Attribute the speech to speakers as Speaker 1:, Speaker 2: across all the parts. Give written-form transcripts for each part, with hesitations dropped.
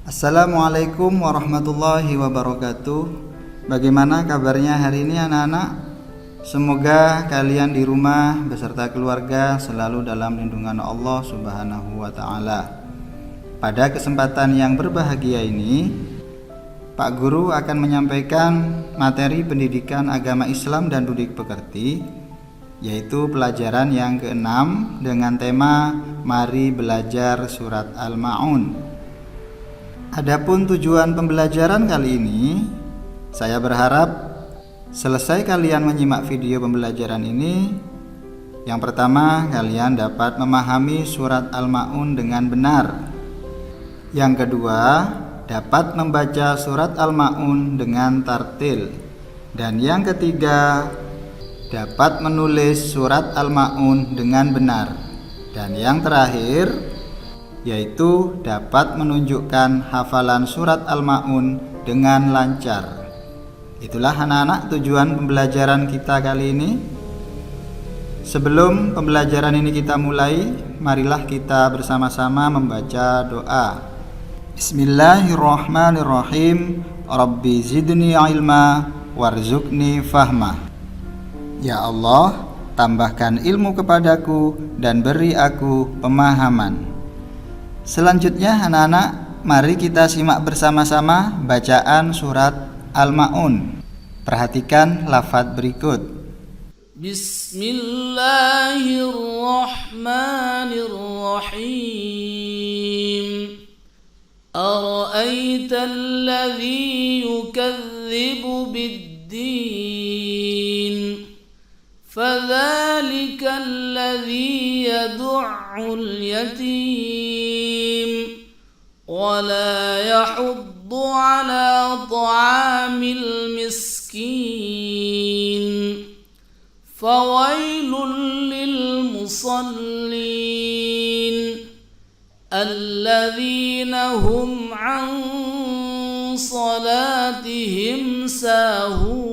Speaker 1: Assalamualaikum warahmatullahi wabarakatuh. Bagaimana kabarnya hari ini anak-anak? Semoga kalian di rumah beserta keluarga selalu dalam lindungan Allah Subhanahu wa Ta'ala. Pada kesempatan yang berbahagia ini, Pak Guru akan menyampaikan materi pendidikan agama Islam dan budi pekerti, yaitu pelajaran yang ke-6 dengan tema Mari Belajar Surat Al-Ma'un. Adapun tujuan pembelajaran kali ini, saya berharap selesai kalian menyimak video pembelajaran ini, yang pertama kalian dapat memahami surat Al-Ma'un dengan benar. Yang kedua, dapat membaca surat Al-Ma'un dengan tartil. Dan yang ketiga, dapat menulis surat Al-Ma'un dengan benar. Dan yang terakhir, yaitu dapat menunjukkan hafalan surat Al-Ma'un dengan lancar. Itulah anak-anak tujuan pembelajaran kita kali ini. Sebelum pembelajaran ini kita mulai, marilah kita bersama-sama membaca doa. Bismillahirrahmanirrahim. Rabbi zidni ilma warzuqni fahma. Ya Allah, tambahkan ilmu kepadaku dan beri aku pemahaman. Selanjutnya anak-anak, mari kita simak bersama-sama bacaan surat Al-Ma'un. Perhatikan lafaz berikut.
Speaker 2: Bismillahirrahmanirrahim. Ara'aital ladzi yukadzibu bid-din, fadzalika alladzi yad'ul yatim wa la yahuddu ala ta'amil miskin, fawailul lil musallin alladzina hum an salatihim sahun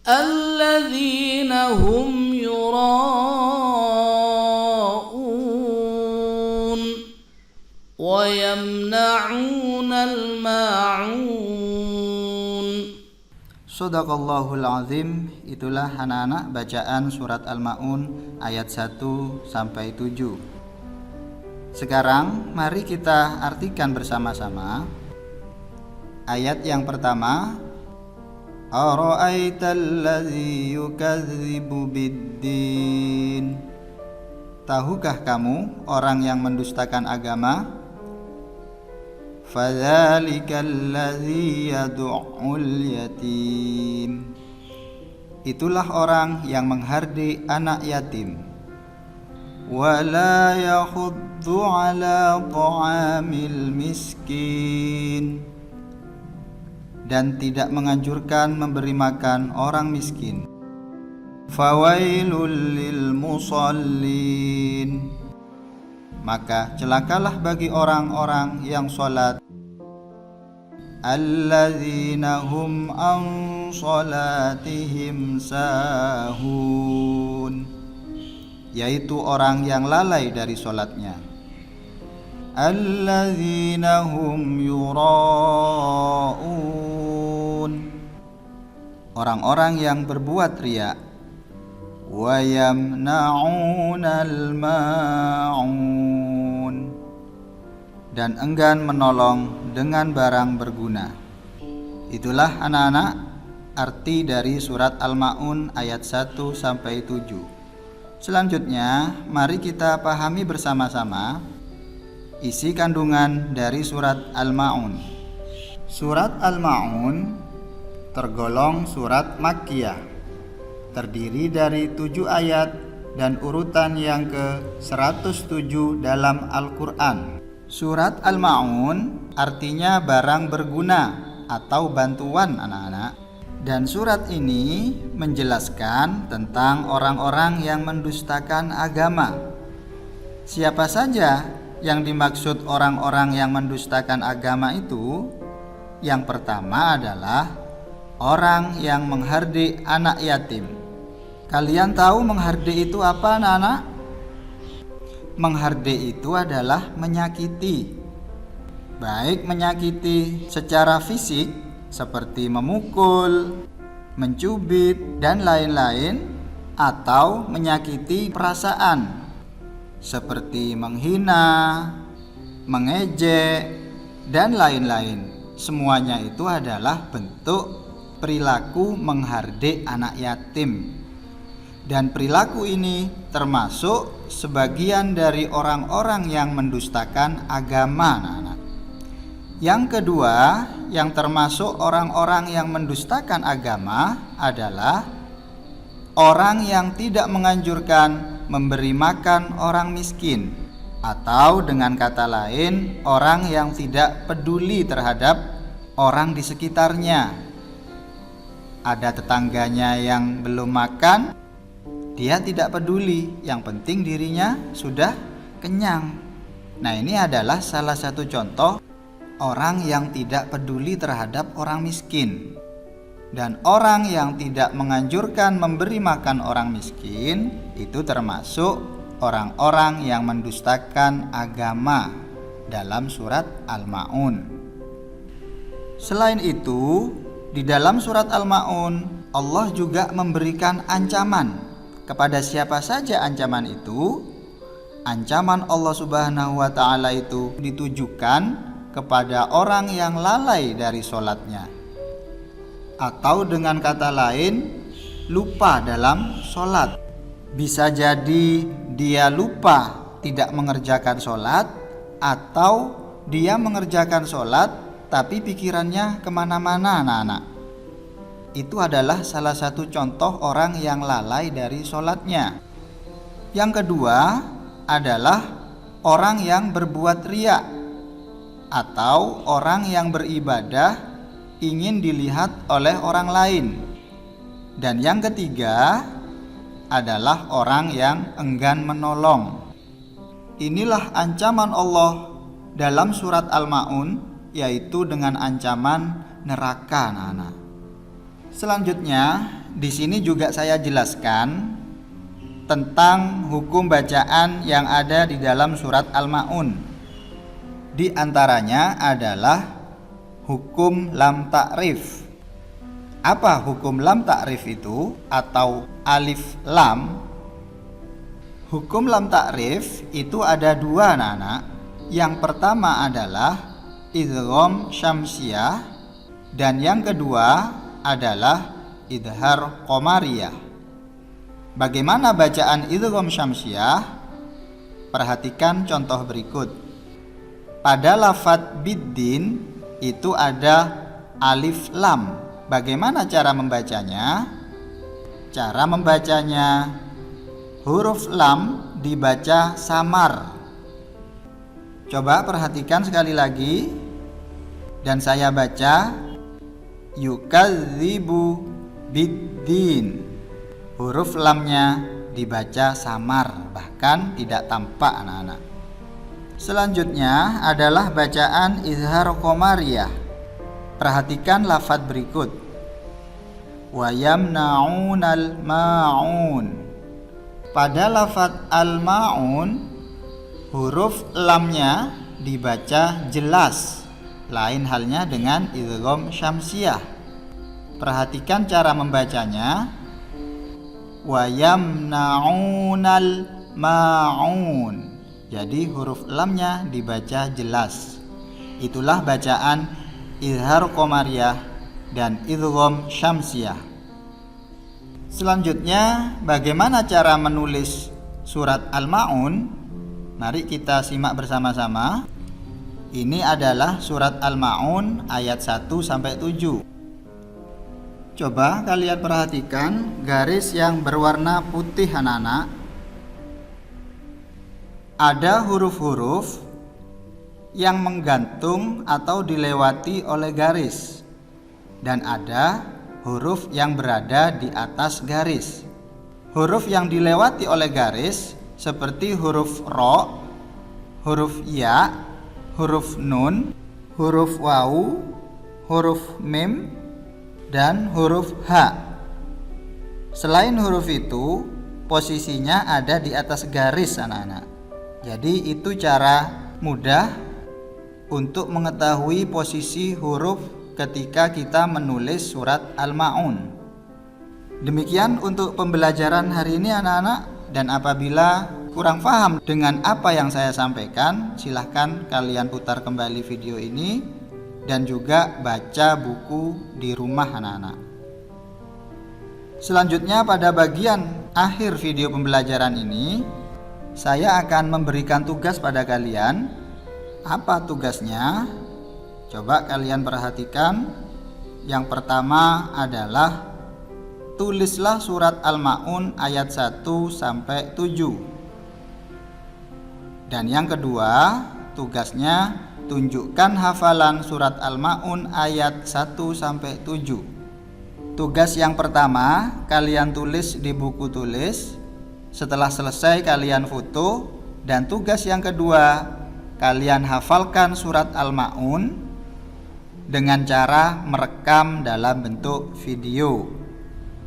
Speaker 2: alladzina hum yura'un wa yamna'unal ma'un.
Speaker 1: Shadaqallahul azim. Itulah anak-anak bacaan surat Al-Ma'un ayat 1 sampai 7. Sekarang mari kita artikan bersama-sama. Ayat yang pertama, Ara'aital ladzi yukadzibu bid-din. Tahukah kamu orang yang mendustakan agama? Fadzalikal ladzi yad'ul yatim. Itulah orang yang menghardik anak yatim. Wa la yahuddu ala ta'amil miskin. Dan tidak menganjurkan memberi makan orang miskin. Fawailul lil musallin. Maka celakalah bagi orang-orang yang sholat. Alladzina hum an sholatihim sahun. Yaitu orang yang lalai dari sholatnya. Alladzina hum yura'un. Orang-orang yang berbuat riya. Wa yamna'unal ma'un. Dan enggan menolong dengan barang berguna. Itulah anak-anak arti dari surat Al-Ma'un ayat 1 sampai 7. Selanjutnya, mari kita pahami bersama-sama isi kandungan dari surat Al-Ma'un. Surat Al-Ma'un tergolong surat Makkiyah, terdiri dari 7 ayat dan urutan yang ke-107 dalam Al-Quran. Surat Al-Ma'un artinya barang berguna atau bantuan anak-anak. Dan surat ini menjelaskan tentang orang-orang yang mendustakan agama. Siapa saja yang dimaksud orang-orang yang mendustakan agama itu? Yang pertama adalah orang yang menghardik anak yatim. Kalian tahu menghardik itu apa, anak-anak? Menghardik itu adalah menyakiti, baik menyakiti secara fisik seperti memukul, mencubit, dan lain-lain, atau menyakiti perasaan seperti menghina, mengejek, dan lain-lain. Semuanya itu adalah bentuk perilaku menghardik anak yatim. Dan perilaku ini termasuk sebagian dari orang-orang yang mendustakan agama, anak-anak. Yang kedua, yang termasuk orang-orang yang mendustakan agama adalah orang yang tidak menganjurkan memberi makan orang miskin, atau dengan kata lain, orang yang tidak peduli terhadap orang di sekitarnya. Ada tetangganya yang belum makan, dia tidak peduli, yang penting dirinya sudah kenyang. Nah, ini adalah salah satu contoh orang yang tidak peduli terhadap orang miskin. Dan orang yang tidak menganjurkan memberi makan orang miskin itu termasuk orang-orang yang mendustakan agama dalam surat Al-Ma'un. Selain itu, di dalam surat Al-Ma'un Allah juga memberikan ancaman. Kepada siapa saja ancaman itu? Ancaman Allah Subhanahu wa ta'ala itu ditujukan kepada orang yang lalai dari sholatnya, atau dengan kata lain, lupa dalam sholat. Bisa jadi dia lupa tidak mengerjakan sholat, atau dia mengerjakan sholat tapi pikirannya kemana-mana, anak-anak. Itu adalah salah satu contoh orang yang lalai dari sholatnya. Yang kedua adalah orang yang berbuat riya, atau orang yang beribadah ingin dilihat oleh orang lain. Dan yang ketiga adalah orang yang enggan menolong. Inilah ancaman Allah dalam surat Al-Ma'un, yaitu dengan ancaman neraka, anak-anak. Selanjutnya, di sini juga saya jelaskan tentang hukum bacaan yang ada di dalam surat Al-Ma'un. Di antaranya adalah hukum lam ta'rif. Apa hukum lam ta'rif itu, atau alif lam? Hukum lam ta'rif itu ada dua, anak-anak. Yang pertama adalah idgham syamsiyah, dan yang kedua adalah idhar qamariyah. Bagaimana bacaan idgham syamsiyah? Perhatikan contoh berikut. Pada lafadz biddin itu ada alif lam. Bagaimana cara membacanya? Cara membacanya, huruf lam dibaca samar. Coba perhatikan sekali lagi, dan saya baca yukadzibu biddin. Huruf lamnya dibaca samar, bahkan tidak tampak, anak-anak. Selanjutnya adalah bacaan izhar qamariyah. Perhatikan lafadz berikut. Wa yamna'unal ma'un. Pada lafadz al-ma'un, huruf lamnya dibaca jelas, lain halnya dengan idgham syamsiyah. Perhatikan cara membacanya. Wa yamna'unal ma'un. Jadi huruf lamnya dibaca jelas. Itulah bacaan izhar qamariyah dan idgham syamsiyah. Selanjutnya, bagaimana cara menulis surat Al-Ma'un? Mari kita simak bersama-sama. Ini adalah surat Al-Ma'un ayat 1 sampai 7. Coba kalian perhatikan garis yang berwarna putih, anak-anak. Ada huruf-huruf yang menggantung atau dilewati oleh garis, dan ada huruf yang berada di atas garis. Huruf yang dilewati oleh garis seperti huruf ro, huruf ya, huruf nun, huruf wawu, huruf mim, dan huruf ha. Selain huruf itu, posisinya ada di atas garis, anak-anak. Jadi itu cara mudah untuk mengetahui posisi huruf ketika kita menulis surat Al-Ma'un. Demikian untuk pembelajaran hari ini anak-anak, dan apabila kurang paham dengan apa yang saya sampaikan, silahkan kalian putar kembali video ini dan juga baca buku di rumah anak-anak. Selanjutnya pada bagian akhir video pembelajaran ini, saya akan memberikan tugas pada kalian. Apa tugasnya? Coba kalian perhatikan. Yang pertama adalah tulislah surat Al-Ma'un ayat 1 sampai 7. Dan yang kedua, tugasnya tunjukkan hafalan surat Al-Ma'un ayat 1 sampai 7. Tugas yang pertama, kalian tulis di buku tulis. Setelah selesai kalian foto. Dan tugas yang kedua, kalian hafalkan surat Al-Ma'un dengan cara merekam dalam bentuk video.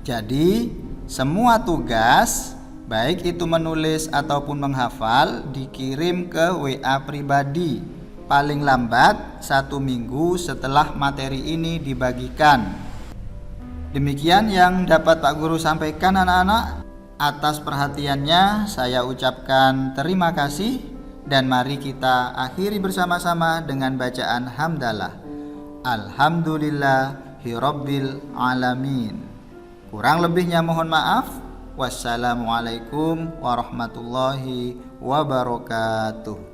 Speaker 1: Jadi, semua tugas baik itu menulis ataupun menghafal dikirim ke WA pribadi paling lambat 1 minggu setelah materi ini dibagikan. Demikian yang dapat Pak Guru sampaikan anak-anak. Atas perhatiannya saya ucapkan terima kasih, dan mari kita akhiri bersama-sama dengan bacaan hamdalah. Alhamdulillahirabbil alamin. Kurang lebihnya mohon maaf. Wassalamualaikum warahmatullahi wabarakatuh.